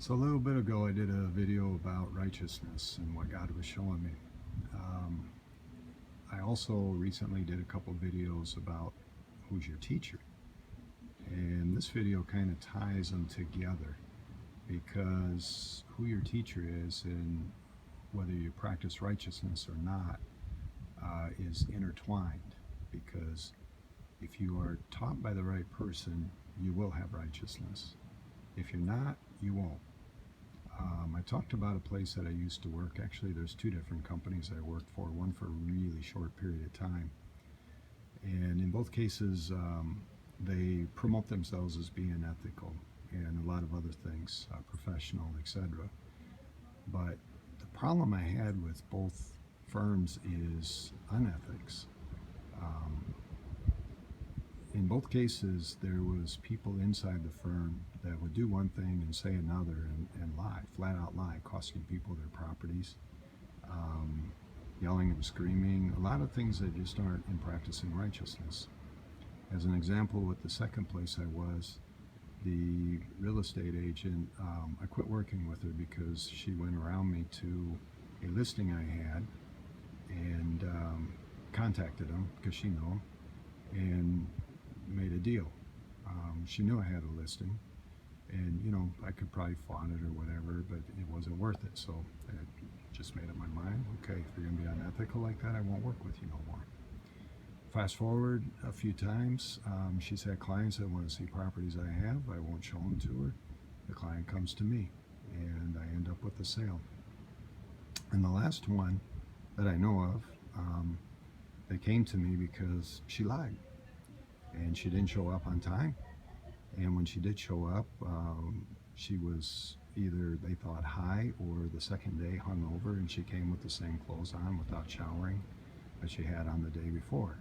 So a little bit ago, I did a video about righteousness and what God was showing me. Um, I also recently did a couple videos about who's your teacher. And this video kind of ties them together because who your teacher is and whether you practice righteousness or not is intertwined. Because if you are taught by the right person, you will have righteousness. If you're not, you won't. I talked about a place that I used to work. Actually, there's two different companies I worked for, one for a really short period of time. And in both cases, they promote themselves as being ethical and a lot of other things, professional, etc. But the problem I had with both firms is unethics. Um, in both cases, there was people inside the firm that would do one thing and say another and lie, flat out lie, costing people their properties, um, yelling and screaming, a lot of things that just aren't in practicing righteousness. As an example, with the second place I was, the real estate agent, I quit working with her because she went around me to a listing I had and contacted him because she knew him and made a deal. She knew I had a listing, and I could probably flaunt it or whatever, but it wasn't worth it. So I just made up my mind. Okay, if you're gonna be unethical like that, I won't work with you no more. Fast forward a few times, she's had clients that want to see properties I have. I won't show them to her. The client comes to me, and I end up with a sale. And the last one that I know of, they came to me because she lied and she didn't show up on time. And when she did show up, she was either, they thought, high, or the second day hungover, and she came with the same clothes on without showering that she had on the day before.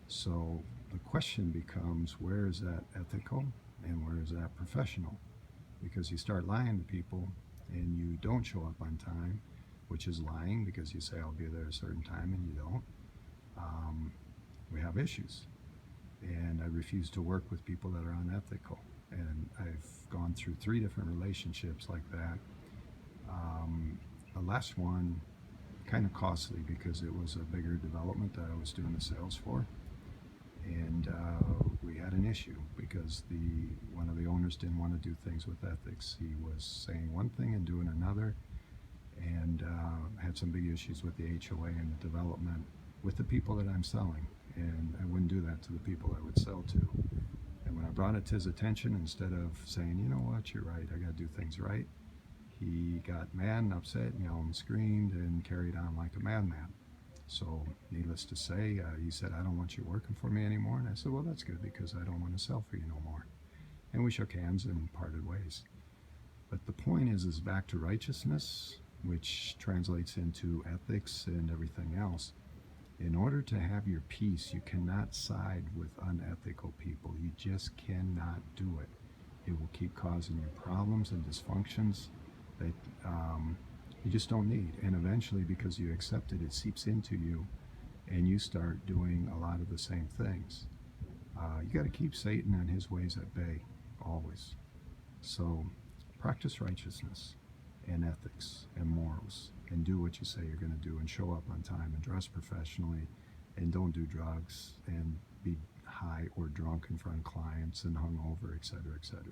So the question becomes, where is that ethical and where is that professional? Because you start lying to people and you don't show up on time, which is lying because you say I'll be there at a certain time and you don't. We have issues. And I refuse to work with people that are unethical. And I've gone through 3 different relationships like that. The last one, kind of costly because it was a bigger development that I was doing the sales for. And we had an issue because one of the owners didn't want to do things with ethics. He was saying one thing and doing another, and had some big issues with the HOA and the development with the people that I'm selling. And I wouldn't do that to the people I would sell to. And when I brought it to his attention, instead of saying, you know what, you're right, I got to do things right, he got mad and upset and yelled and screamed and carried on like a madman. So needless to say, he said, I don't want you working for me anymore. And I said, well, that's good because I don't want to sell for you no more. And we shook hands and parted ways. But the point is back to righteousness, which translates into ethics and everything else. In order to have your peace, you cannot side with unethical people. You just cannot do it. It will keep causing you problems and dysfunctions that you just don't need. And eventually, because you accept it, it seeps into you and you start doing a lot of the same things. You got to keep Satan and his ways at bay, always. So practice righteousness and ethics and morals, and do what you say you're going to do, and show up on time, and dress professionally, and don't do drugs and be high or drunk in front of clients and hungover, etc., etc.